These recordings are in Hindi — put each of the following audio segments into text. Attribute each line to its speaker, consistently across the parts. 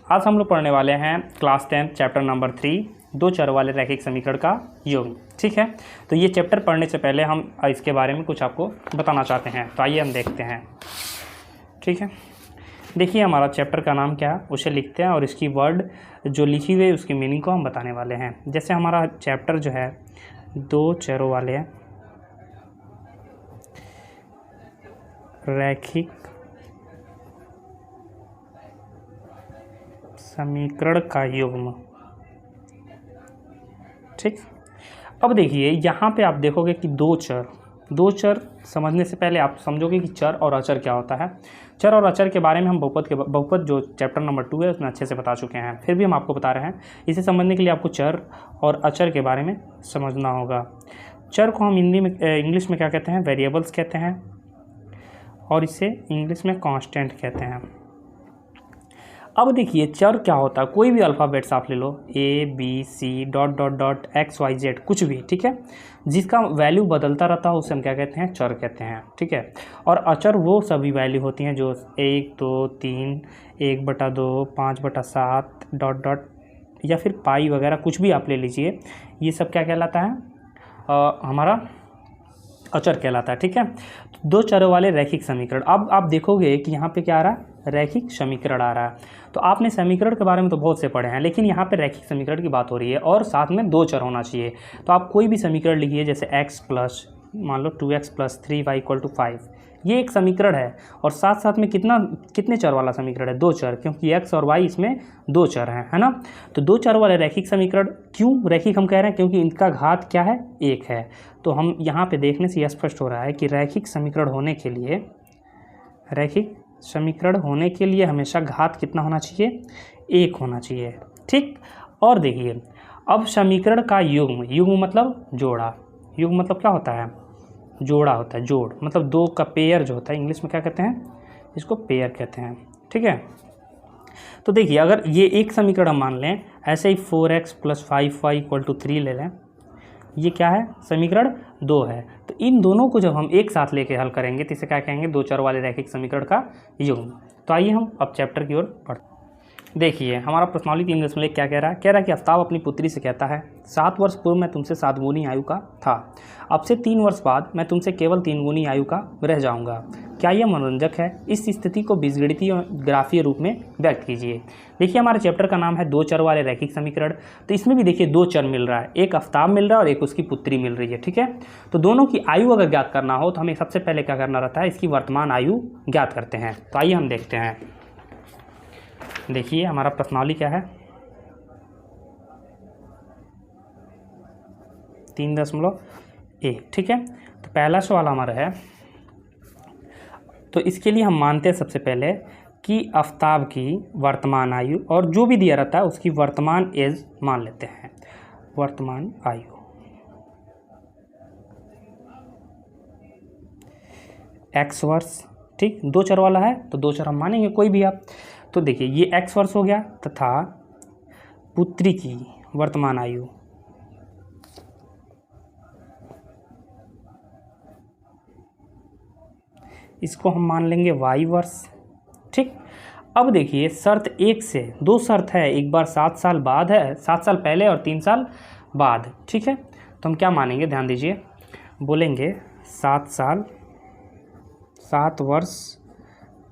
Speaker 1: आज हम लोग पढ़ने वाले हैं क्लास 10 चैप्टर नंबर 3 दो चर वाले रैखिक समीकरण का योग। ठीक है, तो ये चैप्टर पढ़ने से पहले हम इसके बारे में कुछ आपको बताना चाहते हैं, तो आइए हम देखते हैं। ठीक है, देखिए हमारा चैप्टर का नाम क्या है उसे लिखते हैं और इसकी वर्ड जो लिखी हुई है उसकी मीनिंग को हम बताने वाले हैं। जैसे हमारा चैप्टर जो है दो चरों वाले रैखिक समीकरण का युग्म। ठीक, अब देखिए यहाँ पे आप देखोगे कि दो चर समझने से पहले आप समझोगे कि चर और अचर क्या होता है। चर और अचर के बारे में हम बहुपद जो चैप्टर नंबर 2 है उसमें अच्छे से बता चुके हैं, फिर भी हम आपको बता रहे हैं। इसे समझने के लिए आपको चर और अचर के बारे में समझना होगा। चर को हम हिंदी में इंग्लिश में क्या कहते हैं, वेरिएबल्स कहते हैं, और इसे इंग्लिश में कांस्टेंट कहते हैं। अब देखिए चर क्या होता है, कोई भी अल्फ़ाबेट्स आप ले लो, ABC ... XYZ कुछ भी, ठीक है, जिसका वैल्यू बदलता रहता है उसे हम क्या कहते हैं, चर कहते हैं। ठीक है, और अचर वो सभी वैल्यू होती हैं जो 1 2 3 1/2 5/7 ... या फिर पाई वगैरह कुछ भी आप ले लीजिए, ये सब क्या कहलाता है, हमारा अचर कहलाता है। ठीक है, तो दो चरों वाले रैखिक समीकरण। अब आप देखोगे कि यहाँ पे क्या आ रहा है, रैखिक समीकरण आ रहा है। तो आपने समीकरण के बारे में तो बहुत से पढ़े हैं, लेकिन यहाँ पे रैखिक समीकरण की बात हो रही है और साथ में दो चर होना चाहिए। तो आप कोई भी समीकरण लिखिए, जैसे x प्लस मान लो 2x + 3y = 5, ये एक समीकरण है और साथ साथ में कितने चर वाला समीकरण है, दो चर, क्योंकि x और y इसमें दो चर हैं, है ना। तो दो चर वाले रैखिक समीकरण क्यों रैखिक हम कह रहे हैं, क्योंकि इनका घात क्या है, एक है। तो हम यहाँ पे देखने से यह स्पष्ट हो रहा है कि रैखिक समीकरण होने के लिए हमेशा घात कितना होना चाहिए, एक होना चाहिए। ठीक, और देखिए अब समीकरण का युग्म मतलब जोड़ा। युग्म मतलब क्या होता है, जोड़ा होता है। जोड़ मतलब दो का पेयर जो होता है, इंग्लिश में क्या कहते हैं, इसको पेयर कहते हैं। ठीक है, तो देखिए अगर ये एक समीकरण हम मान लें, ऐसे ही 4x + 5y = 3 ले लें, ये क्या है, समीकरण 2 है। तो इन दोनों को जब हम एक साथ लेके हल करेंगे तो इसे क्या कहेंगे, दो चर वाले रैखिक समीकरण का युग्म। तो आइए हम अब चैप्टर की ओर बढ़ते हैं। देखिए हमारा प्रश्नावली 3.1 क्या कह रहा है, कि आफ्ताब अपनी पुत्री से कहता है, 7 वर्ष पूर्व मैं तुमसे 7 गुनी आयु का था, अब से 3 वर्ष बाद मैं तुमसे केवल 3 गुनी आयु का रह जाऊंगा। क्या यह मनोरंजक है, इस स्थिति को बीजगणितीय और ग्राफीय रूप में व्यक्त कीजिए। देखिए हमारे चैप्टर का नाम है दो चर वाले रैखिक समीकरण, तो इसमें भी देखिए दो चर मिल रहा है, एक आफ्ताब मिल रहा है और एक उसकी पुत्री मिल रही है। ठीक है, तो दोनों की आयु अगर ज्ञात करना हो तो हमें सबसे पहले क्या करना रहता है, इसकी वर्तमान आयु ज्ञात करते हैं। तो आइए हम देखते हैं। देखिए हमारा प्रश्नावली क्या है, 3.1। ठीक है, तो पहला सवाल हमारा है, तो इसके लिए हम मानते हैं सबसे पहले कि आफ्ताब की वर्तमान आयु, और जो भी दिया रहता है उसकी वर्तमान एज मान लेते हैं, वर्तमान आयु x वर्ष। ठीक, दो चर वाला है तो दो चर हम मानेंगे कोई भी आप। तो देखिए ये x वर्ष हो गया तथा पुत्री की वर्तमान आयु इसको हम मान लेंगे y वर्ष। ठीक, अब देखिए शर्त एक से दो शर्त है, एक बार 7 साल बाद है, 7 साल पहले और 3 साल बाद। ठीक है, तो हम क्या मानेंगे, ध्यान दीजिए, बोलेंगे 7 वर्ष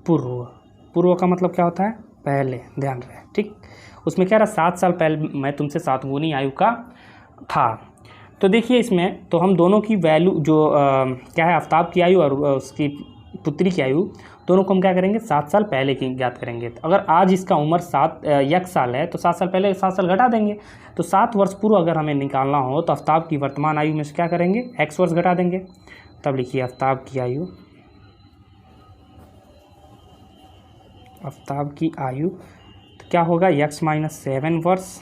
Speaker 1: पूर्व का मतलब क्या होता है, पहले, ध्यान रहे। ठीक, उसमें क्या रहा, 7 साल पहले मैं तुमसे 7 गुनी आयु का था। तो देखिए इसमें तो हम दोनों की वैल्यू जो क्या है, आफ्ताब की आयु और उसकी पुत्री की आयु, दोनों को हम क्या करेंगे, 7 साल पहले की ज्ञात करेंगे। तो अगर आज इसका उम्र 1 साल है तो 7 साल पहले 7 साल घटा देंगे। तो 7 वर्ष पूर्व अगर हमें निकालना हो तो आफ्ताब की वर्तमान आयु में से क्या करेंगे, x वर्ष घटा देंगे। तब लिखिए आफ्ताब की आयु तो क्या होगा, x - 7 वर्ष।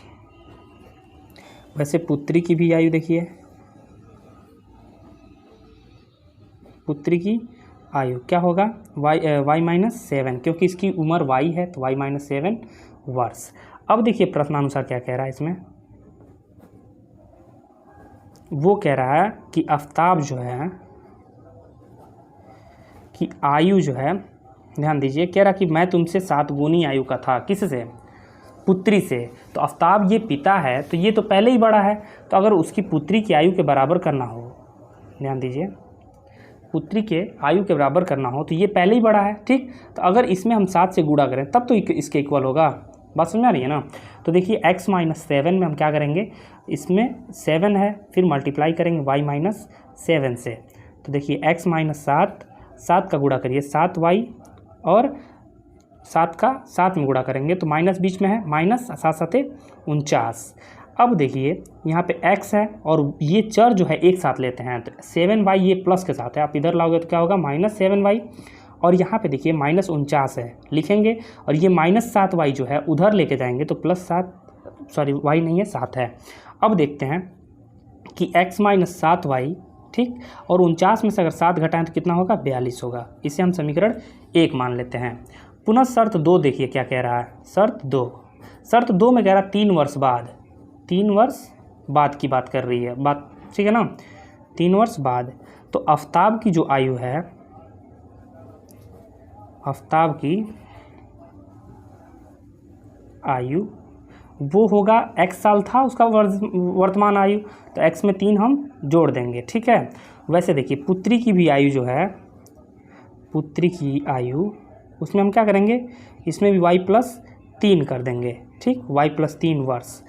Speaker 1: वैसे पुत्री की भी आयु देखिए, पुत्री की आयु क्या होगा, y - 7, क्योंकि इसकी उम्र y है तो y - 7 वर्ष। अब देखिए प्रश्नानुसार क्या कह रहा है इसमें, वो कह रहा है कि आफ्ताब जो है कि आयु जो है, ध्यान दीजिए, कह रहा कि मैं तुमसे 7 गुनी आयु का था, किससे, पुत्री से, तो आफ्ताब ये पिता है तो ये तो पहले ही बड़ा है, तो अगर उसकी पुत्री की आयु के बराबर करना हो, ध्यान दीजिए, पुत्री के आयु के बराबर करना हो तो ये पहले ही बड़ा है, ठीक। तो अगर इसमें हम 7 से गुणा करें तब तो इसके इक्वल होगा, बात समझ आ रही है ना। तो देखिए x - 7 में हम क्या करेंगे, इसमें 7 है, फिर मल्टीप्लाई करेंगे y - 7 से, तो देखिए x - 7, 7 का गुणा करिए 7y, और 7 का 7 में गुणा करेंगे तो माइनस बीच में है, माइनस 7 7 49। अब देखिए यहाँ पे x है और ये चर जो है एक साथ लेते हैं, तो 7y ये प्लस के साथ है, आप इधर लाओगे तो क्या होगा -7y, और यहाँ पे देखिए -49 है लिखेंगे, और ये -7y जो है उधर लेके जाएंगे तो +7, सॉरी y नहीं है 7 है। अब देखते हैं कि x - 7y, ठीक, और 49 में से अगर 7 घटाएं तो कितना होगा, 42 होगा। इसे हम समीकरण 1 मान लेते हैं। पुनः शर्त 2 देखिए क्या कह रहा है, शर्त 2 में कह रहा है 3 वर्ष बाद, 3 वर्ष बाद की बात कर रही है बात, ठीक है ना, 3 वर्ष बाद। तो आफ्ताब की जो आयु है, आफ्ताब की आयु वो होगा, x साल था उसका वर्तमान आयु, तो x में 3 हम जोड़ देंगे, ठीक है। वैसे देखिए पुत्री की भी आयु जो है, पुत्री की आयु, उसमें हम क्या करेंगे, इसमें भी y+3 कर देंगे, ठीक, y+3 वर्ष।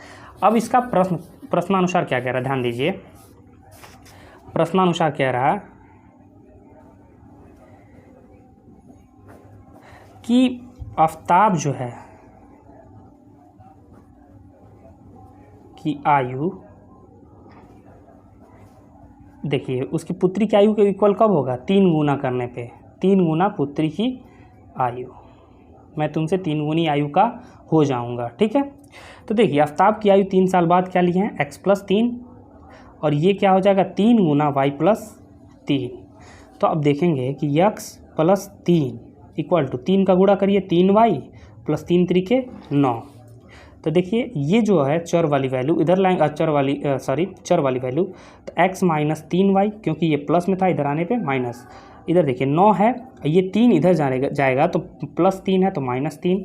Speaker 1: अब इसका प्रश्नानुसार क्या कह रहा है, ध्यान दीजिए, प्रश्नानुसार कह रहा है कि आफ्ताब जो है की आयु, देखिए उसकी पुत्री की आयु के इक्वल कब होगा, 3 गुना करने पे, 3 गुना पुत्री की आयु, मैं तुमसे 3 गुनी आयु का हो जाऊंगा, ठीक है। तो देखिए आफ्ताब की आयु 3 साल बाद क्या लिए हैं, x+3, और ये क्या हो जाएगा 3 गुना y+3। तो अब देखेंगे कि x+3 इक्वल टू 3 का गुणा करिए 3y + 3 त्रिके 9। तो देखिए ये जो है चर वाली वैल्यू इधर लाएंगे, चर वाली वैल्यू, तो x - 3y, क्योंकि ये प्लस में था इधर आने पे माइनस, इधर देखिए 9 है, ये 3 इधर जाएगा तो +3 है तो -3,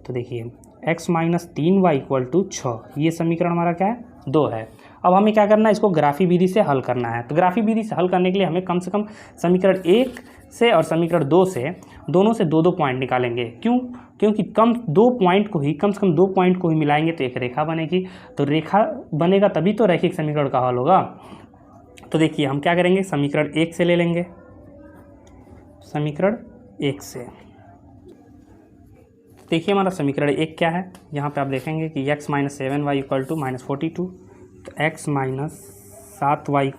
Speaker 1: तो देखिए x - 3y = 6, ये समीकरण हमारा क्या है, 2 है। अब हमें क्या करना है, इसको ग्राफी विधि से हल करना है। तो ग्राफी विधि से हल करने के लिए हमें कम से कम समीकरण 1 से और समीकरण 2 से, दोनों से 2-2 पॉइंट निकालेंगे। क्यों, क्योंकि कम से कम 2 पॉइंट को ही मिलाएंगे तो एक रेखा बनेगी, तो रेखा बनेगा तभी तो रैखिक समीकरण का हल होगा। तो देखिए हम क्या करेंगे, समीकरण 1 से ले लेंगे, समीकरण 1 से। देखिए हमारा समीकरण 1 क्या है, यहाँ पे आप देखेंगे कि x - 7y = -42, तो x - 7y =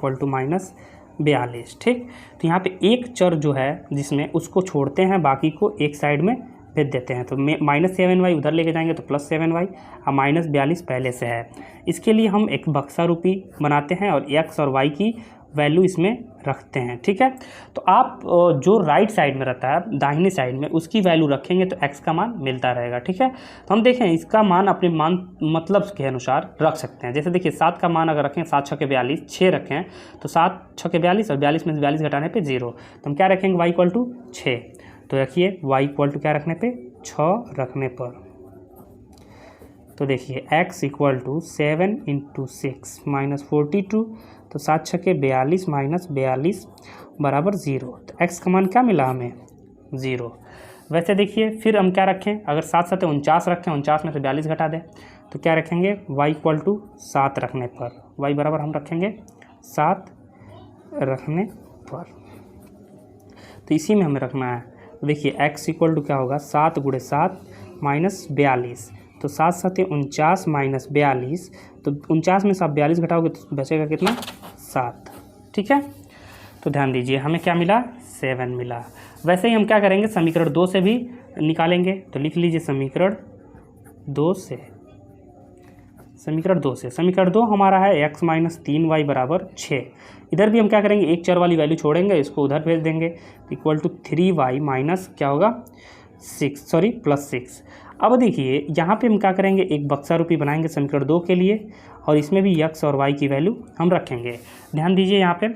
Speaker 1: -42, ठीक। तो यहाँ पे एक चर जो है जिसमें उसको छोड़ते हैं, बाकी को एक साइड में भेज देते हैं, तो -7y उधर लेके जाएंगे तो +7y, और -42 पहले से है। इसके लिए हम एक बक्सा रूपी बनाते हैं और x और y की वैल्यू इसमें रखते हैं, ठीक है। तो आप जो राइट साइड में रहता है, दाहिने साइड में, उसकी वैल्यू रखेंगे तो x का मान मिलता रहेगा, ठीक है। तो हम देखें इसका मान अपने मान मतलब के अनुसार रख सकते हैं। जैसे देखिए 7 का मान अगर रखें, 7 × 6 = 42, 6 रखें तो 7 × 6 = 42, और 42 में से 42 घटाने पे 0, तो हम क्या रखेंगे, y = 6। तो रखिए y = क्या रखने पे, 6 रखने पर। तो देखिए x = 7 × 6 -42, तो 7 × 6 = 42 -42 = 0। तो x का मान क्या मिला हमें, 0। वैसे देखिए फिर हम क्या रखें, अगर 7 × 7 = 49 रखें, 49 में से 42 घटा दें तो क्या रखेंगे, y = 7 रखने पर, y बराबर हम रखेंगे 7 रखने पर। तो इसी में हमें रखना है। तो देखिए x = क्या होगा, 7 × 7 -42, तो 7 × 7 = 49 -42, तो 49 में से आप 42 घटाओगे तो बचेगा कितना, 7, ठीक है। तो ध्यान दीजिए हमें क्या मिला, 7 मिला। वैसे ही हम क्या करेंगे, समीकरण 2 से भी निकालेंगे, तो लिख लीजिए समीकरण 2 से, समीकरण 2 हमारा है x - 3y = 6। इधर भी हम क्या करेंगे, एक चर वाली वैल्यू छोड़ेंगे, इसको उधर भेज देंगे, = 3y माइनस क्या होगा, +6। अब देखिए यहाँ पे हम क्या करेंगे, एक बक्सा रूपी बनाएंगे समीकरण 2 के लिए, और इसमें भी x और y की वैल्यू हम रखेंगे। ध्यान दीजिए यहाँ पे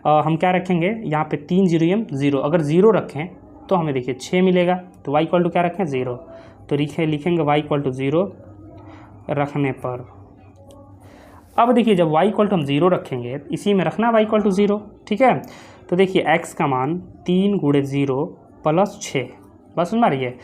Speaker 1: हम क्या रखेंगे, यहाँ पे 3 0 0, अगर 0 रखें तो हमें देखिए 6 मिलेगा, तो y = क्या रखें, 0, तो लिखेंगे y = 0, रखने पर। अब देखिए जब y इक्वल टू हम 0 रखेंगे, इसी में रखना y इक्वल टू 0, ठीक है। तो देखिए x का मान 3 × 0 + 6, बस समझ आ रही है।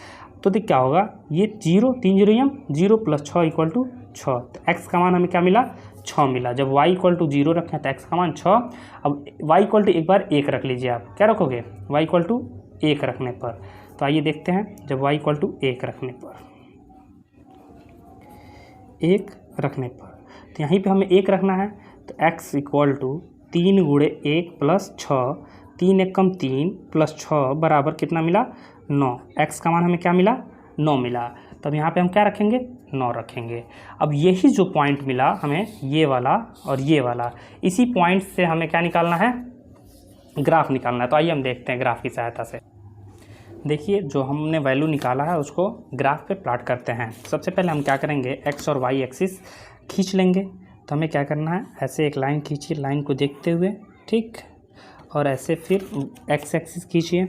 Speaker 1: तो देख क्या होगा, ये 0 3 0 यम 0 + 6 = 6। तो x का मान हमें क्या मिला, 6 मिला। जब y इक्वल टू 0 रखें तो x का मान 6। अब y इक्वल टू एक बार 1 रख लीजिए, आप क्या रखोगे, y इक्वल टू 1 रखने पर। तो आइए देखते हैं, जब y इक्वल टू 1 रखने पर, 1 रखने पर, तो यहीं पे हमें 1 रखना है। तो x इक्वल टू 3 × 1 + 6, 3 × 1 = 3 + 6 बराबर कितना मिला, 9। x का मान हमें क्या मिला, 9 मिला। तब यहाँ पे हम क्या रखेंगे, 9 रखेंगे। अब यही जो पॉइंट मिला हमें, ये वाला और ये वाला, इसी पॉइंट से हमें क्या निकालना है, ग्राफ निकालना है। तो आइए हम देखते हैं ग्राफ की सहायता से। देखिए जो हमने वैल्यू निकाला है उसको ग्राफ पे प्लॉट करते हैं। सबसे पहले हम क्या करेंगे, x और y एक्सिस खींच लेंगे। तो हमें क्या करना है, ऐसे एक लाइन खींचिए, लाइन को देखते हुए, ठीक, और ऐसे फिर x एक्सिस खींचिए,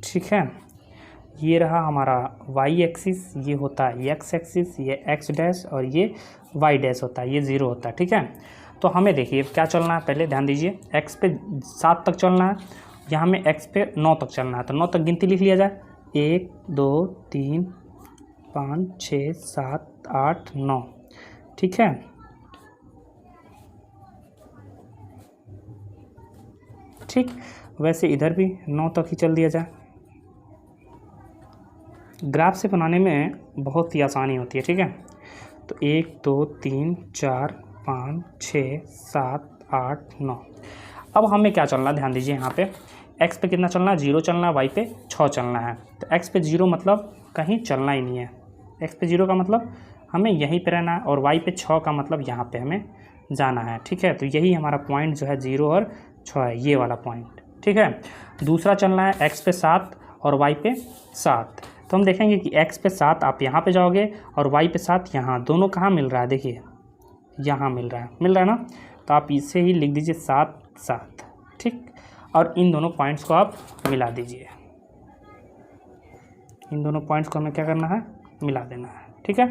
Speaker 1: ठीक है। ये रहा हमारा y एक्सिस, ये होता है x एक्सिस, ये x डैश और ये y डैश होता है, ये 0 होता है, ठीक है। तो हमें देखिए क्या चलना है, पहले ध्यान दीजिए, x पे 7 तक चलना है, यहाँ में x पे 9 तक चलना है। तो 9 तक गिनती लिख लिया जाए, 1 2 3 5 6 7 8 9, ठीक है। ठीक, वैसे इधर भी 9 तक ही चल दिया जाए। ग्राफ से बनाने में बहुत ही आसानी होती है, ठीक है। तो 1 2 3 4 5 6 7 8 9। अब हमें क्या चलना है, ध्यान दीजिए, यहाँ पे x पे कितना चलना है, 0 चलना है, y पे 6 चलना है। तो x पे 0 मतलब कहीं चलना ही नहीं है, x पे 0 का मतलब हमें यहीं पे रहना है, और y पे 6 का मतलब यहाँ पे हमें जाना है, ठीक है। तो यही हमारा पॉइंट जो है 0 और 6 है, ये वाला पॉइंट, ठीक है। दूसरा चलना है x पे 7 और y पे 7। तो हम देखेंगे कि x पे 7 आप यहाँ पे जाओगे और y पे 7 यहाँ, दोनों कहाँ मिल रहा है, देखिए यहाँ मिल रहा है ना। तो आप इसे ही लिख दीजिए 7 7, ठीक। और इन दोनों पॉइंट्स को आप मिला दीजिए, इन दोनों पॉइंट्स को हमें क्या करना है, मिला देना है, ठीक है।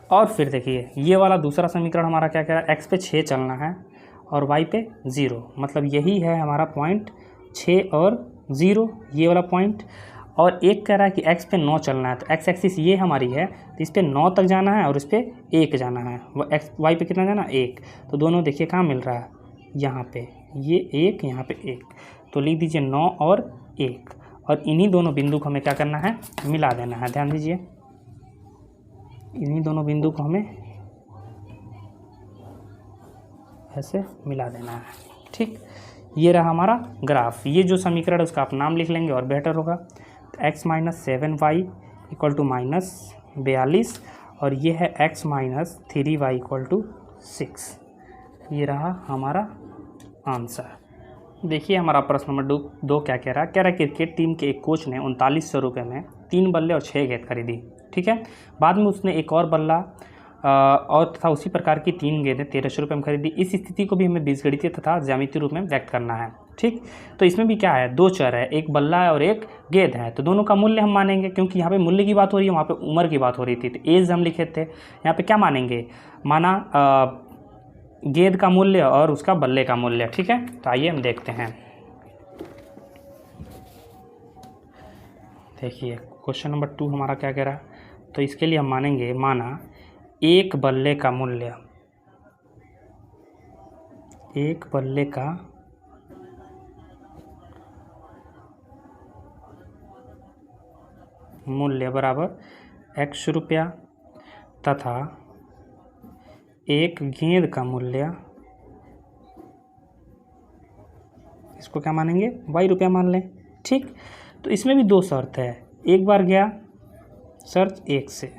Speaker 1: और फिर देखिए ये वाला दूसरा समीकरण हमारा क्या कह रहा है, x पे 6 चलना है और y पे 0, मतलब यही है हमारा पॉइंट 6 और 0, ये वाला पॉइंट। और एक कह रहा है कि x पे 9 चलना है, तो x एक्सिस ये हमारी है, तो इस पे 9 तक जाना है और इस पे 1 जाना है, वो y पे कितना जाना, 1। तो दोनों देखिए कहाँ मिल रहा है, यहाँ पे ये 1, यहाँ पे 1। तो लिख दीजिए 9 और 1, और इन्हीं दोनों बिंदु को हमें क्या करना है, मिला देना है। ध्यान दीजिए, इन्हीं दोनों बिंदु को हमें ऐसे मिला देना है, ठीक। ये रहा हमारा ग्राफ। ये जो समीकरण है उसका आप नाम लिख लेंगे और बेहतर होगा। तो x - 7y = -42, और ये है x - 3y = 6। ये रहा हमारा आंसर। देखिए हमारा प्रश्न नंबर 2 क्या कह रहा है, क्रिकेट टीम के एक कोच ने 3900 रुपये में 3 बल्ले और 6 गेंद खरीदी, ठीक है। बाद में उसने एक और बल्ला और तथा उसी प्रकार की 3 गेंदें 1300 रुपये में खरीदी। इस स्थिति को भी हमें बीजगणितीय तथा ज्यामितीय रूप में व्यक्त करना है, ठीक। तो इसमें भी क्या है, 2 चर है, एक बल्ला है और एक गेंद है। तो दोनों का मूल्य हम मानेंगे, क्योंकि यहाँ पे मूल्य की बात हो रही है, वहाँ पे उम्र की बात हो रही थी। तो एज हम लिखे थे, यहाँ पे क्या मानेंगे, माना गेंद का मूल्य और उसका बल्ले का मूल्य, ठीक है। तो आइए हम देखते हैं। देखिए क्वेश्चन नंबर 2 हमारा क्या कह रहा है, तो इसके लिए हम मानेंगे, माना एक बल्ले का मूल्य, एक बल्ले का मूल्य बराबर x रुपया तथा एक गेंद का मूल्य, इसको क्या मानेंगे, y रुपया मान लें, ठीक। तो इसमें भी 2 शर्त है, एक बार गया शर्त 1 से,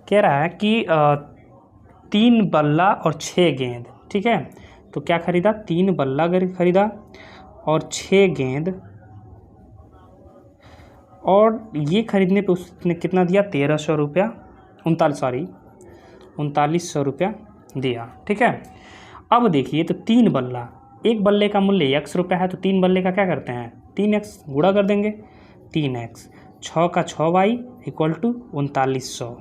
Speaker 1: कह रहा है कि 3 बल्ला और 6 गेंद, ठीक है। तो क्या खरीदा, 3 बल्ला खरीदा और 6 गेंद, और ये खरीदने पे उसने कितना दिया, 1300 रुपया, 3900 रुपया दिया, ठीक है। अब देखिए तो 3 बल्ला एक बल्ले का मूल्य x रुपये है तो 3 बल्ले का क्या करते हैं 3x गुणा कर देंगे 3x, 6 का 6y इक्वल टू 3900।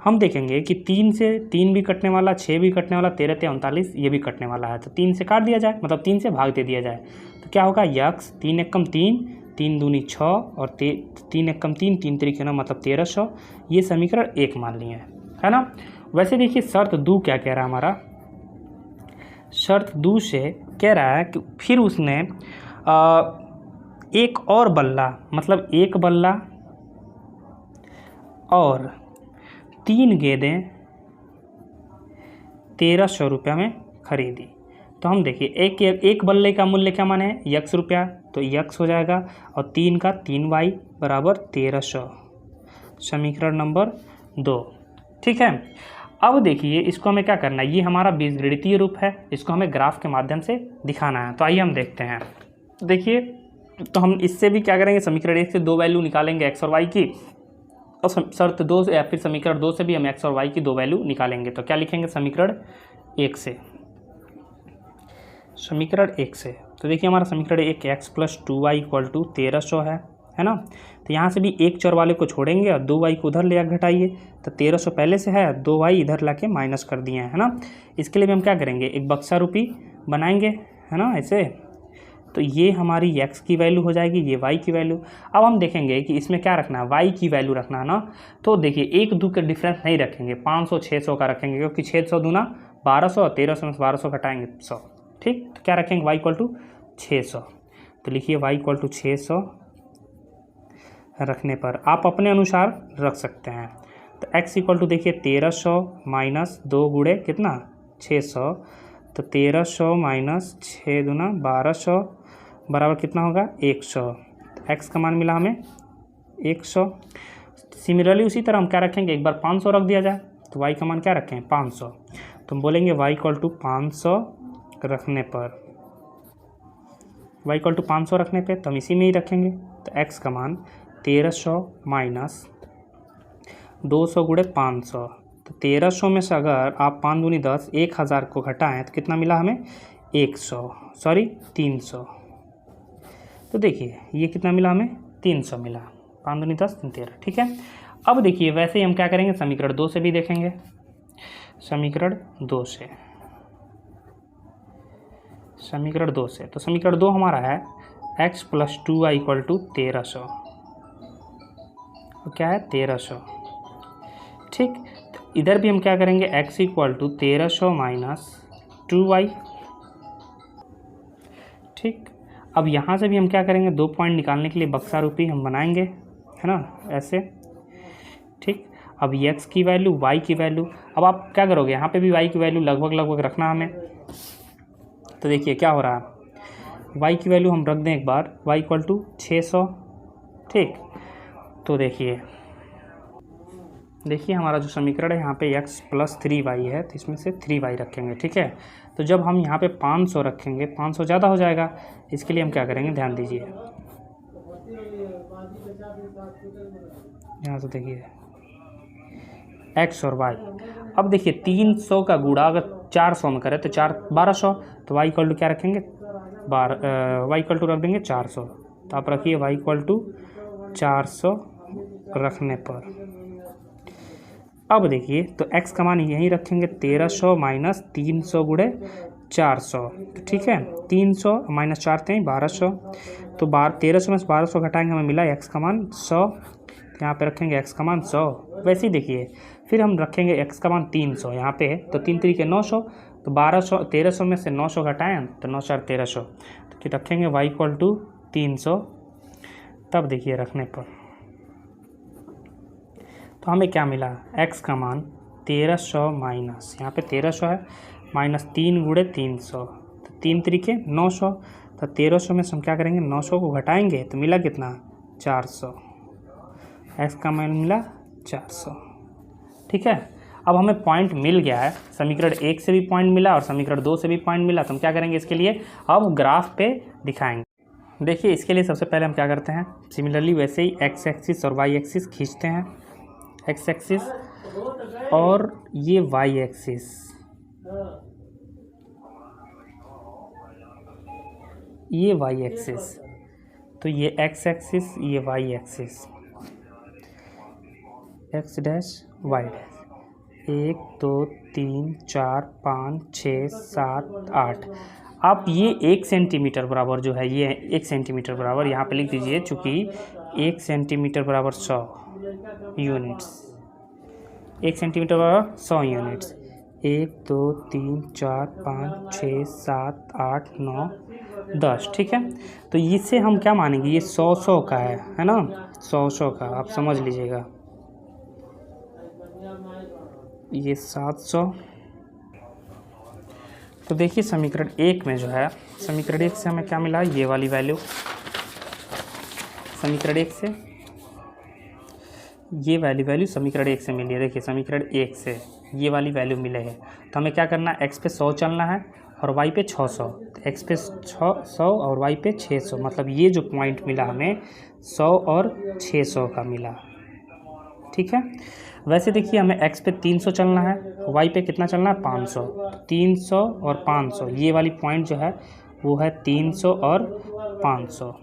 Speaker 1: हम देखेंगे कि 3 से 3 भी कटने वाला, 6 भी कटने वाला, 13 × 39 ये भी कटने वाला है, तो 3 से काट दिया जाए, मतलब 3 से भाग दे दिया जाए, तो क्या होगा x 3 एकम 3, 3 दूनी 6 और 3 एकम 3, 3 त्रिक 9 मतलब 1300। ये समीकरण 1 मान लिए है ना। वैसे देखिए शर्त 2 क्या कह रहा है हमारा, शर्त 2 से कह रहा है कि फिर उसने एक और बल्ला, मतलब एक बल्ला और 3 गेंदें 1300 रुपये में खरीदी। तो हम देखिए एक बल्ले का मूल्य क्या माने x रुपया, तो x हो जाएगा, और 3 का 3y बराबर 1300, समीकरण नंबर 2। ठीक है। अब देखिए इसको हमें क्या करना है, ये हमारा बीजगणितीय रूप है, इसको हमें ग्राफ के माध्यम से दिखाना है। तो आइए हम देखते हैं। देखिए तो हम इससे भी क्या करेंगे, समीकरण 1 से 2 वैल्यू निकालेंगे x और y की, और शर्त 2 या फिर समीकरण 2 से भी हम x और y की 2 वैल्यू निकालेंगे। तो क्या लिखेंगे समीकरण 1 से, समीकरण 1 से। तो देखिए हमारा समीकरण 1 x + 2y = 1300 है ना। तो यहाँ से भी एक चर वाले को छोड़ेंगे और 2y को उधर ले आकर घटाइए, तो 1300 पहले से है, 2y इधर ला के माइनस कर दिए हैं, है ना। इसके लिए भी हम क्या करेंगे, एक बक्सा रूपी बनाएंगे, है ना, ऐसे। तो ये हमारी x की वैल्यू हो जाएगी, ये y की वैल्यू। अब हम देखेंगे कि इसमें क्या रखना है, y की वैल्यू रखना है ना। तो देखिए 1-2 के डिफरेंस नहीं रखेंगे, 500-600 का रखेंगे, क्योंकि 600 दूना 1200, 1300 में 1200 घटाएंगे 100। ठीक, तो क्या रखेंगे y = 600। तो लिखिए y = 600 रखने पर आप अपने अनुसार रख सकते हैं। तो x = देखिए 1300 - 2 गुणे कितना 600, तो 1300 - 6 दूना 1200 बराबर कितना होगा 100। तो x का मान मिला हमें 100। सिमिलरली उसी तरह हम क्या रखेंगे, एक बार 500 रख दिया जाए, तो y का मान क्या रखें 500। तो हम बोलेंगे y = 500 रखने पर, y = 500 रखने पे तो हम इसी में ही रखेंगे। तो x का मान 1300 - 200 गुणे 500, तो 1300 में से अगर आप 5 दूनी 10, 1000 को घटाएं तो कितना मिला हमें 300। तो देखिए ये कितना मिला हमें 300 मिला, 5 दूनी 10, 3 13। ठीक है। अब देखिए वैसे ही हम क्या करेंगे, समीकरण 2 से भी देखेंगे, समीकरण 2 से, समीकरण 2 से। तो समीकरण 2 हमारा है x + 2y = 1300, क्या है 1300। ठीक, तो इधर भी हम क्या करेंगे, x = 1300 - 2y। ठीक, अब यहाँ से भी हम क्या करेंगे, 2 पॉइंट निकालने के लिए बक्सा रूपी हम बनाएंगे, है ना, ऐसे। ठीक, अब x की वैल्यू, y की वैल्यू, अब आप क्या करोगे, यहाँ पे भी y की वैल्यू लगभग रखना हमें। तो देखिए क्या हो रहा है, y की वैल्यू हम रख दें एक बार, y = 600। ठीक, तो देखिए हमारा जो समीकरण है यहाँ पे x + 3y है, तो इसमें से 3y रखेंगे। ठीक है। तो जब हम यहाँ पे 500 रखेंगे, 500 ज़्यादा हो जाएगा, इसके लिए हम क्या करेंगे, ध्यान दीजिए, यहाँ से देखिए x और y। अब देखिए 300 का गुणा अगर 400 में करें तो 1200, तो y = क्या रखेंगे, y = रख देंगे 400। तो आप रखिए y = 400 रखने पर। अब देखिए तो x का मान यहीं रखेंगे, 1300 - 300 गुणे 400। ठीक है, 300 - 4 = 1200, तो 1300 में से 1200 घटाएंगे, हमें मिला x का मान 100। यहाँ पे रखेंगे x का मान 100। वैसे ही देखिए फिर हम रखेंगे x का मान 300 यहाँ पे, तो 3 × 3 = 900, तो 1300 में से 900 घटाएं तो 9 × 4 = 1300, तो फिर रखेंगे y = 300। तब देखिए रखने पर तो हमें क्या मिला, x का मान 1300 माइनस, यहाँ पे 1300 है, -3 गुणे 300, तो 3 × 3 = 900, तो 1300 में से हम क्या करेंगे, 900 को घटाएंगे तो मिला कितना 400, x का मान मिला 400। ठीक है। अब हमें पॉइंट मिल गया है, समीकरण 1 से भी पॉइंट मिला और समीकरण 2 से भी पॉइंट मिला, तो हम क्या करेंगे इसके लिए, अब ग्राफ पे दिखाएंगे। देखिए इसके लिए सबसे पहले हम क्या करते हैं, सिमिलरली वैसे ही x एक्सिस और y एक्सिस खींचते हैं, x एक्सिस और ये y एक्सिस, ये वाई एक्सिस, तो ये एक्स एक्सिस, ये Y axis, X dash Y dash, 1 2 3 4 5 6 7 8। आप ये 1 सेंटीमीटर बराबर जो है, ये 1 सेंटीमीटर बराबर यहाँ पे लिख दीजिए, चूँकि 1 सेंटीमीटर बराबर 100 यूनिट्स, 1 सेंटीमीटर बराबर 100 यूनिट्स। 1 2 3 4 5 6 7 8 9 10, ठीक है। तो इससे हम क्या मानेंगे, ये 100 का है ना, 100 का, आप समझ लीजिएगा। ये 700। तो देखिए समीकरण 1 में जो है, समीकरण 1 से हमें क्या मिला, ये वाली वैल्यू, समीकरण 1 से ये वाली वैल्यू समीकरण 1 से मिली है। देखिए समीकरण 1 से ये वाली वैल्यू मिले है, तो हमें क्या करना है, एक्स पे 100 चलना है और वाई पे 600। तो एक्स पे 100 और वाई पे 600, मतलब ये जो पॉइंट मिला हमें 100 और 600 का मिला, ठीक है। वैसे देखिए हमें एक्स पे 300 चलना है, वाई पे कितना चलना है, 500। 300 और 500, ये वाली पॉइंट जो है वो है 300 और 500,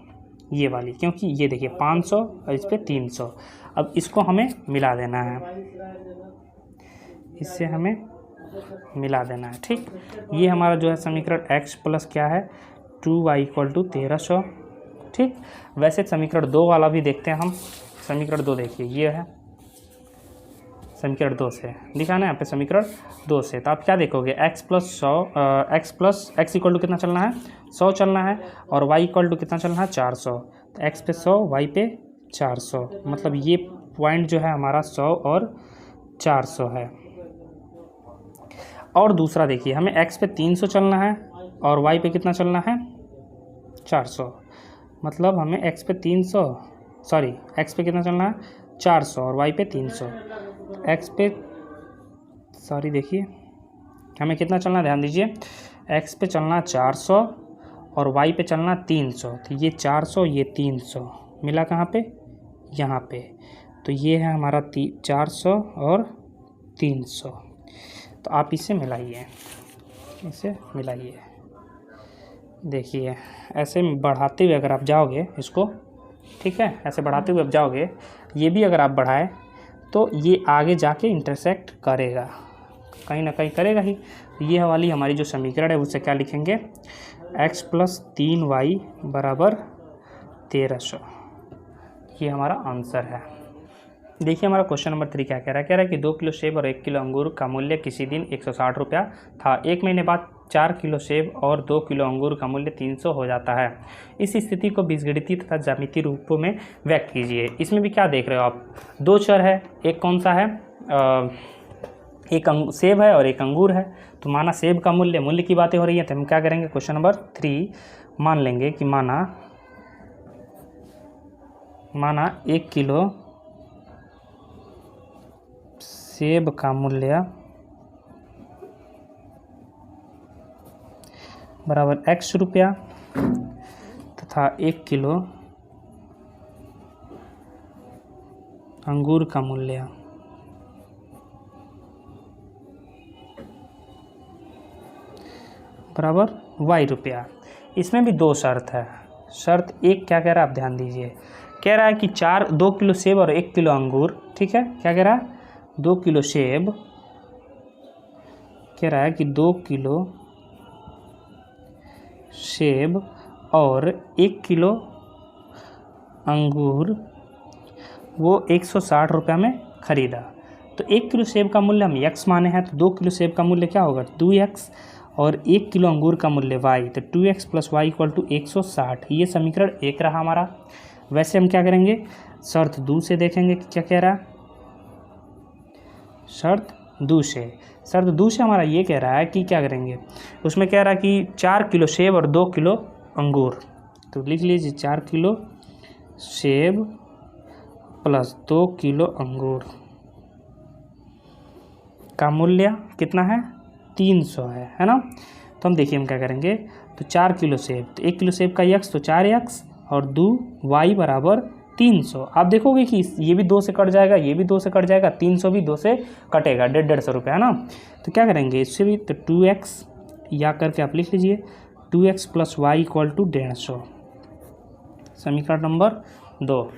Speaker 1: ये वाली, क्योंकि ये देखिए 500 और इस पे 300। अब इसको हमें मिला देना है, इससे हमें मिला देना है, ठीक। ये हमारा जो है समीकरण x प्लस क्या है, 2y = 1300, ठीक। वैसे समीकरण 2 वाला भी देखते हैं हम। समीकरण 2 देखिए, ये है समीकरण 2 से लिखा ना यहाँ पे, समीकरण 2 से। तो आप क्या देखोगे, x = कितना चलना है, 100 चलना है, और y = कितना चलना है, 400। तो x पे 100, y पे 400, मतलब ये पॉइंट जो है हमारा 100 और 400 है। और दूसरा देखिए, हमें x पे 300 चलना है और y पे कितना चलना है, 400, मतलब हमें x पे कितना चलना है, 400, और y पे 300। x पे देखिए हमें कितना चलना, ध्यान दीजिए, x पे चलना 400 और y पे चलना 300। तो ये 400, ये 300 मिला कहाँ पे, यहाँ पे। तो ये है हमारा 400 और 300। तो आप इसे मिलाइए, देखिए ऐसे बढ़ाते हुए अगर आप जाओगे इसको, ठीक है, ऐसे बढ़ाते हुए आप जाओगे, ये भी अगर आप बढ़ाएं तो ये आगे जाके इंटरसेक्ट करेगा, कहीं ना कहीं करेगा ही। ये वाली हमारी जो समीकरण है उससे क्या लिखेंगे, x + 3y = 1300, ये हमारा आंसर है। देखिए हमारा क्वेश्चन नंबर 3 क्या कह रहा है, कि 2 किलो सेब और 1 किलो अंगूर का मूल्य किसी दिन 160 रुपया था, 1 महीने बाद 4 किलो सेब और 2 किलो अंगूर का मूल्य 300 हो जाता है। इस स्थिति को बीजगणितीय तथा ज्यामितीय रूपों में व्यक्त कीजिए। इसमें भी क्या देख रहे हो आप, 2 चर है, एक कौन सा है, एक सेब है और एक अंगूर है। तो माना सेब का मूल्य की बातें हो रही है, तो हम क्या करेंगे, क्वेश्चन नंबर 3 मान लेंगे कि माना 1 किलो सेब का मूल्य बराबर x रुपया तथा 1 किलो अंगूर का मूल्य बराबर y रुपया। इसमें भी 2 शर्त है। शर्त 1 क्या कह रहा है, आप ध्यान दीजिए, कह रहा है कि 2 किलो सेब और 1 किलो अंगूर, ठीक है। क्या कह रहा है, 2 किलो सेब, कह रहा है कि 2 किलो सेब और 1 किलो अंगूर वो 160 रुपये में ख़रीदा। तो 1 किलो सेब का मूल्य हम x माने हैं, तो 2 किलो सेब का मूल्य क्या होगा, 2x, और 1 किलो अंगूर का मूल्य y, तो 2x + y = 160। ये समीकरण 1 रहा हमारा। वैसे हम क्या करेंगे, शर्त 2 से देखेंगे कि क्या कह रहा है। शर्त 2 से हमारा ये कह रहा है कि क्या करेंगे, उसमें कह रहा है कि 4 किलो सेब और 2 किलो अंगूर। तो लिख लीजिए 4 किलो सेब + 2 किलो अंगूर का मूल्य कितना है, 300 है ना। तो हम देखिए हम क्या करेंगे, तो 4 किलो सेब, तो 1 किलो सेब का x, तो 4x, और 2y = 300। आप देखोगे कि ये भी 2 से कट जाएगा, ये भी 2 से कट जाएगा, 300 भी 2 से कटेगा, 150 रुपये है ना। तो क्या करेंगे, इससे भी, तो 2x या करके आप लिख लीजिए, 2x plus Y equal to 150, समीकरण नंबर 2।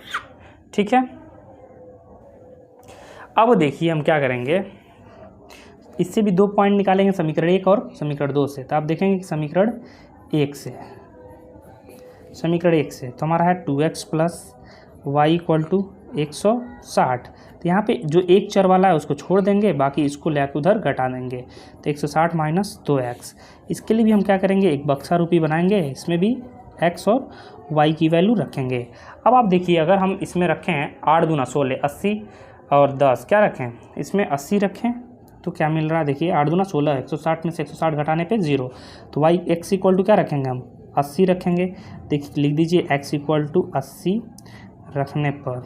Speaker 1: ठीक है, अब देखिए हम क्या करेंगे, इससे भी 2 पॉइंट निकालेंगे, समीकरण 1 और समीकरण 2 से। तो आप देखेंगे कि समीकरण 1 से तो हमारा है 2x plus Y equal to 160। तो यहाँ पे जो एक चर वाला है उसको छोड़ देंगे, बाकी इसको लेकर उधर घटा देंगे। तो 160 माइनस 2x, इसके लिए भी हम क्या करेंगे, एक बक्सा रूपी बनाएंगे, इसमें भी x और y की वैल्यू रखेंगे। अब आप देखिए, अगर हम इसमें रखें 8 दूना 16, 80 और 10 क्या रखें, इसमें 80 रखें तो क्या मिल रहा है, देखिए 8 दूना 16, 160 में से 160 घटाने पे 0। तो y x इक्वल टू क्या रखेंगे हम, 80 रखेंगे। देखिए लिख दीजिए x इक्वल टू 80 रखने पर,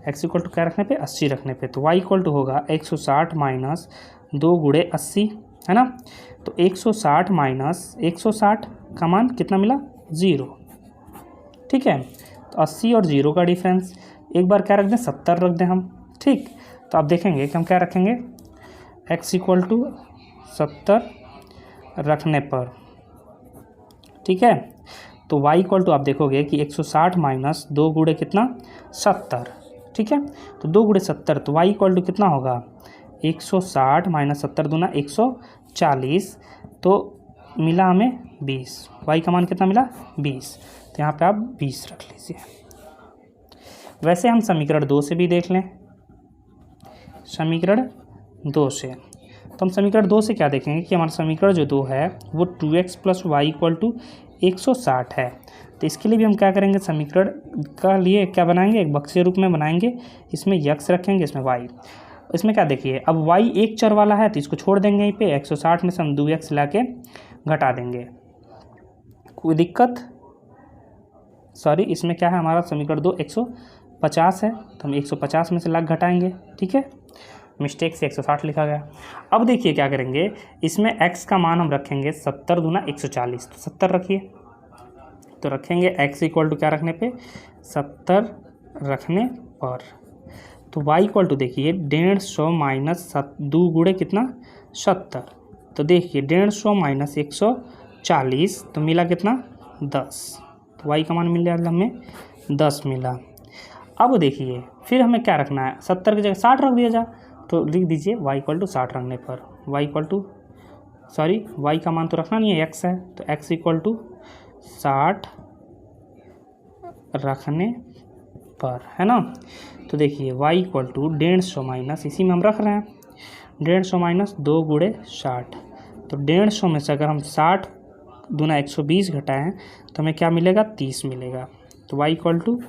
Speaker 1: x इक्वल टू क्या रखने पे, 80 रखने पे, तो y इक्वल टू होगा 160 माइनस 2 गुणे 80, है ना। तो 160 माइनस 160 का मान कितना मिला, 0। ठीक है, तो 80 और 0 का डिफरेंस, एक बार क्या रख दें, 70 रख दें हम। ठीक, तो आप देखेंगे कि हम क्या रखेंगे, x इक्वल टू 70 रखने पर। ठीक है, तो y इक्वल टू आप देखोगे कि 160 माइनस 2 गुणे कितना, 70। ठीक है, तो 2 गुणे 70, तो y इक्वल टू कितना होगा, 160 माइनस 70 दूना 140, तो मिला हमें 20। y का मान कितना मिला, 20। तो यहाँ पे आप 20 रख लीजिए। वैसे हम समीकरण 2 से भी देख लें, समीकरण 2 से, तो हम समीकरण 2 से क्या देखेंगे कि हमारा समीकरण जो 2 है वो 2x plus Y equal to 160 है। तो इसके लिए भी हम क्या करेंगे, समीकरण का लिए क्या बनाएंगे, एक बक्से रूप में बनाएंगे, इसमें x रखेंगे, इसमें y। इसमें क्या देखिए, अब y एक चर वाला है तो इसको छोड़ देंगे यहीं पे, 160 में से हम 2x ला के घटा देंगे, कोई दिक्कत, सॉरी इसमें क्या है, हमारा समीकरण 2 150 है, तो हम 150 में से लाख घटाएंगे। ठीक है, मिस्टेक से 160 लिखा गया। अब देखिए क्या करेंगे, इसमें x का मान हम रखेंगे 70 दूना 140, तो 70 रखिए, तो रखेंगे x इक्वल टू क्या रखने पे, 70 रखने पर। तो y इक्वल टू देखिए 150 माइनस 2 गुणे कितना, 70। तो देखिए 150 माइनस 140, तो मिला कितना, 10। तो y का मान मिल गया हमें 10 मिला। अब देखिए फिर हमें क्या रखना है, 70 की जगह 60 रख दिया जाए, तो लिख दीजिए y इक्वल टू 60 रखने पर, y equal to sorry y का मान तो रखना नहीं है, x है, तो x इक्वल टू 60 रखने पर, है ना। तो देखिए y इक्वल टू 150 माइनस, इसी में हम रख रहे हैं, 150 माइनस 2 गुणे 60, तो 150 में से अगर हम 60 दूना 120 घटाएँ तो हमें क्या मिलेगा, 30 मिलेगा। तो y equal to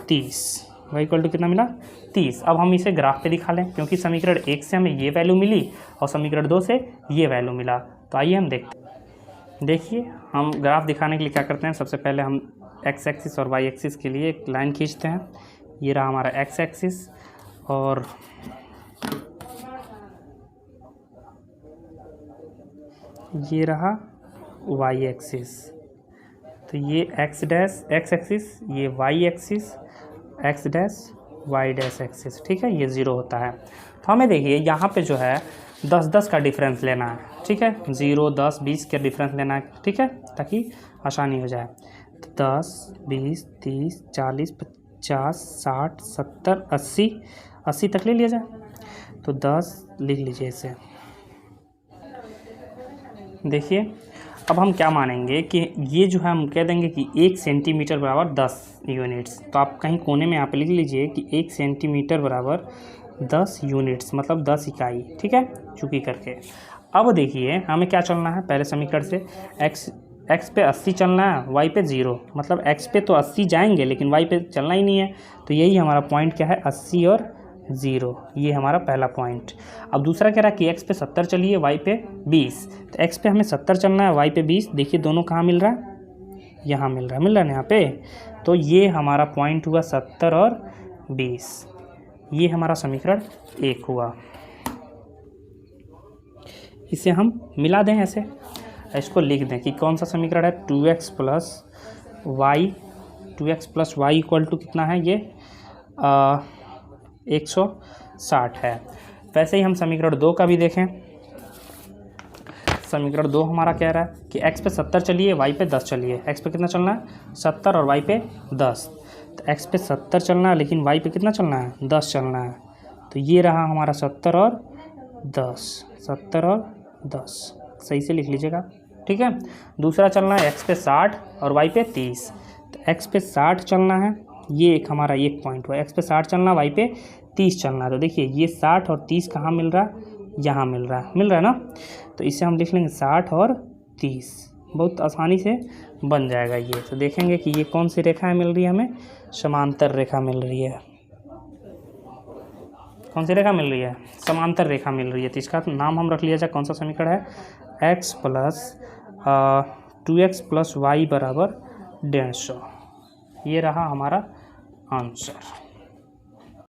Speaker 1: 30, y equal to कितना मिला, 30। अब हम इसे ग्राफ पे दिखा लें, क्योंकि समीकरण 1 से हमें ये वैल्यू मिली और समीकरण 2 से ये वैल्यू मिला। तो आइए हम देखते हैं। देखिए हम ग्राफ दिखाने के लिए क्या करते हैं, सबसे पहले हम x एक्सिस और y एक्सिस के लिए एक लाइन खींचते हैं। ये रहा हमारा x एक्सिस और ये रहा y एक्सिस। तो ये x डैश x एक्सिस, ये y axis, x dash y dash axis. ठीक है, ये 0 होता है। तो हमें देखिए यहाँ पे जो है 10-10 का डिफरेंस लेना है। ठीक है, 0, 10, 20 का डिफरेंस लेना है। ठीक है, ताकि आसानी हो जाए। तो 10, 20, 30, 40, 50, 60, 70, 80 तक ले लिया जाए। तो 10 लिख लीजिए इसे। देखिए अब हम क्या मानेंगे कि ये जो है हम कह देंगे कि 1 सेंटीमीटर बराबर 10 यूनिट्स। तो आप कहीं कोने में यहाँ पे लिख लीजिए कि 1 सेंटीमीटर बराबर 10 यूनिट्स, मतलब 10 इकाई। ठीक है, चुकी करके। अब देखिए हमें क्या चलना है, पहले समीकरण से x पे 80 चलना है, y पे 0, मतलब x पे तो 80 जाएंगे लेकिन y पे चलना ही नहीं है। तो यही हमारा पॉइंट क्या है, 80 और 0, ये हमारा पहला पॉइंट। अब दूसरा कह रहा है कि x पे 70 चलिए, y पे 20। तो x पे हमें 70 चलना है, y पे 20। देखिए दोनों कहाँ मिल रहा है, यहाँ मिल रहा है ना यहाँ पे। तो ये हमारा पॉइंट हुआ 70 और 20, ये हमारा समीकरण 1 हुआ। इसे हम मिला दें ऐसे, इसको लिख दें कि कौन सा समीकरण है, 2x plus Y equal to कितना है, ये 160 है। वैसे ही हम समीकरण 2 का भी देखें। समीकरण 2 हमारा कह रहा है कि x पे 70 चलिए, y पे 10 चलिए। x पे कितना चलना है? 70 और y पे 10। तो x पे 70 चलना है, लेकिन y पे कितना चलना है? 10 चलना है। तो ये रहा हमारा 70 और 10, 70 और 10, सही से लिख लीजिएगा, ठीक है। दूसरा चलना है x पे 60 और y पे 30। तो x पे 60 चलना है, ये एक हमारा एक पॉइंट हुआ। x पे 60 चलना, y पे 30 चलना है। तो देखिए ये 60 और 30 कहाँ मिल रहा है? यहाँ मिल रहा है ना। तो इसे हम लिख लेंगे 60 और 30, बहुत आसानी से बन जाएगा ये। तो देखेंगे कि ये कौन सी रेखाएं मिल रही है हमें? समांतर रेखा मिल रही है। कौन सी रेखा मिल रही है? समांतर रेखा मिल रही है। तो इसका नाम हम रख लिया जाए, कौन सा समीकरण है? x plus 2x plus Y बराबर 150। ये रहा हमारा आंसर।